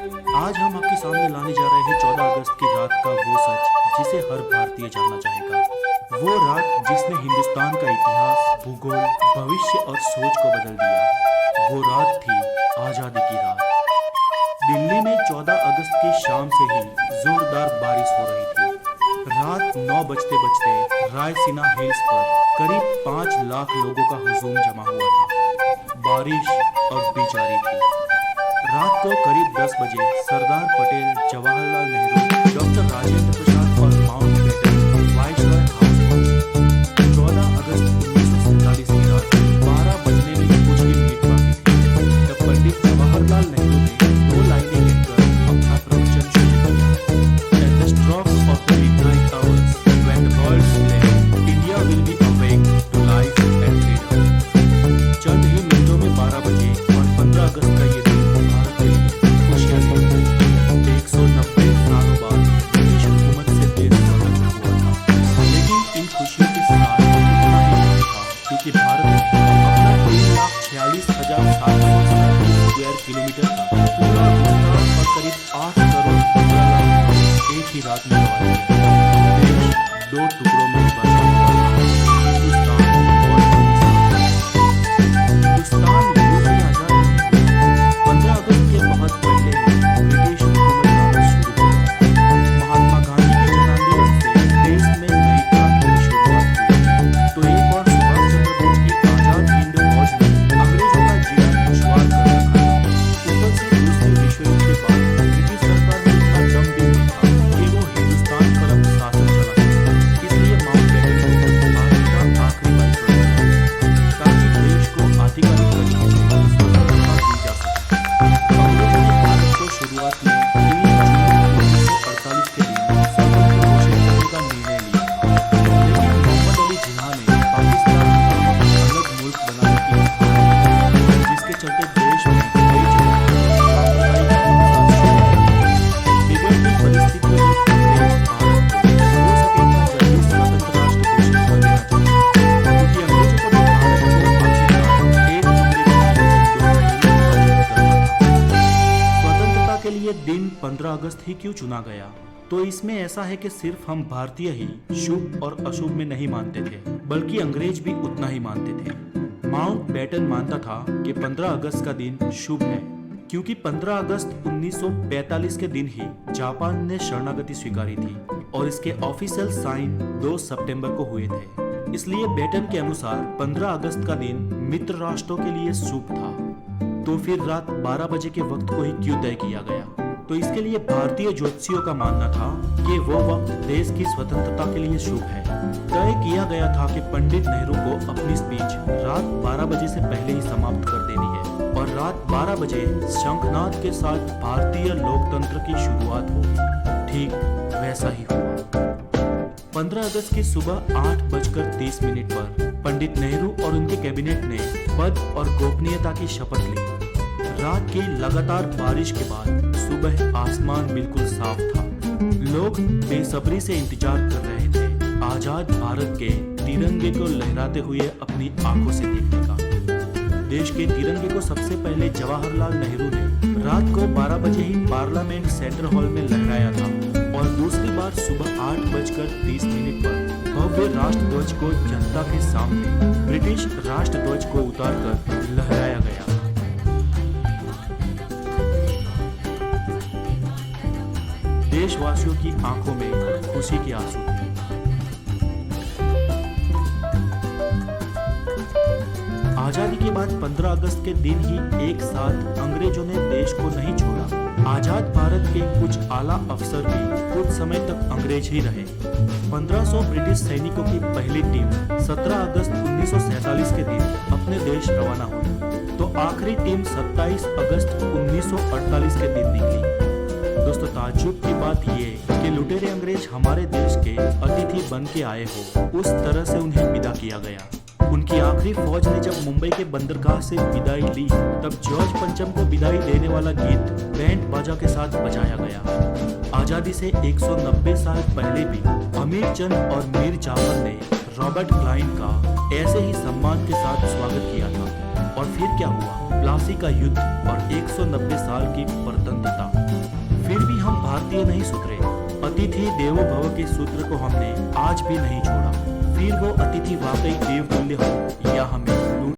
आज हम आपके सामने लाने जा रहे हैं 14 अगस्त की रात का वो सच जिसे हर भारतीय जानना चाहेगा। वो रात जिसने हिंदुस्तान का इतिहास, भूगोल, भविष्य और सोच को बदल दिया। वो रात थी आजादी की रात। दिल्ली में 14 अगस्त की शाम से ही जोरदार बारिश हो रही थी। रात 9 बजते बजते रायसीना हिल्स पर करीब 5 लाख लोगों का हुजूम जमा हुआ था। बारिश अब भी जारी थी। रात को करीब 10 बजे सरदार पटेल, जवाहरलाल नेहरू, डॉक्टर राजेंद्र प्रसाद और माउंटबेटन वाइसरॉय हाउस पर 14 अगस्त 1947 की रात 12 बजने में कुछ ही मिनट बाकी थे जब पंडित जवाहरलाल नेहरू ने 2 लाइनें लिखकर अपना प्रवचन शुरू किया। At the stroke of the midnight hours, when the world sleeps, India will be awake to life and freedom. चंद ही मिनटों में 12 बजे और 15 अगस्त का ये दिन भारत के लिए खुशियां थी। 190 सालों बाद ब्रिटिश हुकूमत से देश स्वतंत्र हुआ था, लेकिन इन खुशियों के साथ इतना ही नहीं था, क्योंकि भारत अपना 3,46,737 स्क्वायर किलोमीटर का पूरा विस्तार और करीब 8 करोड़ 15 लाख लोग एक ही रात में गंवा दिए। देश 2 टुकड़ों में बंटा हुआ था, हिंदुस्तान और हिंदुस्तान यूं ही आजाद नहीं हुआ। 15 अगस्त के बहुत पहले ही ब्रिटिश हुकूमत का राज शुरू हुआ। महात्मा गांधी के जन आंदोलन से देश में नई क्रांति की शुरुआत हुई, तो एक और सुभाष चंद्र बोस की आजाद हिंद फौज ने अंग्रेजों का जीना दुश्वार कर रखा था। ऊपर से दूसरे विश्व युद्ध के बाद ब्रिटिश सरकार में इतना दम भी नहीं था कि वो हिंदुस्तान पर अब शासन चला सके। इसलिए माउंटबेटन को भारत का आखिरी वाइसरॉय बनाया, ताकि देश को आधिकारिक तरीके से स्वतंत्रता दी जा सके। अंग्रेजों ने भारत को शुरुआत में 3 जून 1948 के दिन स्वतंत्र घोषित करने का निर्णय लिया था, लेकिन मोहम्मद अली जिन्ना ने पाकिस्तान को अलग मुल्क बनाने की हिम्मत की, जिसके चलते देश में कई जगह सांप्रदायिक हिंसा शुरू हुई। बिगड़ती परिस्थितियों में अंग्रेज भारत को हो सके तो जल्दी स्वतंत्र राष्ट्र घोषित कर देना चाहिए, क्योंकि अंग्रेजों को भी भारत को आखिरकार एक टुकड़े में करना था। स्वतंत्रता के लिए दिन 15 अगस्त ही क्यों चुना गया? तो इसमें ऐसा है कि सिर्फ हम भारतीय ही शुभ और अशुभ में नहीं मानते थे, बल्कि अंग्रेज भी उतना ही मानते थे। माउंटबेटन मानता था कि 15 अगस्त का दिन शुभ है, क्योंकि 15 अगस्त 1945 के दिन ही जापान ने शरणागति स्वीकारी थी और इसके ऑफिशियल साइन 2 सितंबर को हुए थे। इसलिए बेटन के अनुसार 15 अगस्त का दिन मित्र राष्ट्रों के लिए शुभ था। तो फिर रात 12 बजे के वक्त को ही क्यों तय किया गया? तो इसके लिए भारतीय ज्योतिषियों का मानना था कि वो वक्त देश की स्वतंत्रता के लिए शुभ है। तय किया गया था कि पंडित नेहरू को अपनी स्पीच रात 12 बजे से पहले ही समाप्त कर देनी है और रात 12 बजे शंखनाद के साथ भारतीय लोकतंत्र की शुरुआत होगी। ठीक वैसा ही हुआ। 15 अगस्त की सुबह 8:30 पर पंडित नेहरू और उनके कैबिनेट ने पद और गोपनीयता की शपथ ली। रात की लगातार बारिश के बाद सुबह आसमान बिल्कुल साफ था। लोग बेसब्री से इंतजार कर रहे थे आजाद भारत के तिरंगे को लहराते हुए अपनी आंखों से देखने का। देश के तिरंगे को सबसे पहले जवाहरलाल नेहरू ने रात को 12 बजे ही पार्लियामेंट सेंट्रल हॉल में लहराया था और दूसरी बार सुबह 8:30 पर भव्य राष्ट्रध्वज को जनता के सामने ब्रिटिश राष्ट्रध्वज को उतारकर लहराया गया। देशवासियों की आंखों में खुशी के आंसू थे। आजादी के बाद 15 अगस्त के दिन ही एक साथ अंग्रेजों ने देश को नहीं छोड़ा। आजाद भारत के कुछ आला अफसर भी कुछ समय तक अंग्रेज ही रहे। 1500 ब्रिटिश सैनिकों की पहली टीम 17 अगस्त 1947 के दिन अपने देश रवाना हुई, तो आखिरी टीम 27 अगस्त 1948 के दिन निकली। दोस्तों, ताज्जुब की बात ये कि लुटेरे अंग्रेज हमारे देश के अतिथि बन के आए हो, उस तरह से उन्हें विदा किया गया। उनकी आखिरी फौज ने जब मुंबई के बंदरगाह से विदाई ली, तब जॉर्ज पंचम को विदाई देने वाला गीत बैंड बाजा के साथ बजाया गया। आजादी से 190 साल पहले भी अमीर चंद और मीर जाफर ने रॉबर्ट क्लाइन का ऐसे ही सम्मान के साथ स्वागत किया था। और फिर क्या हुआ? प्लासी का युद्ध और 190 साल की स्वतंत्रता। हम भारतीय नहीं सुधरे, अतिथि देवो भव के सूत्र को हमने आज भी नहीं छोड़ा। फिर वो अतिथि वाकई देवतुल्य हो या हमें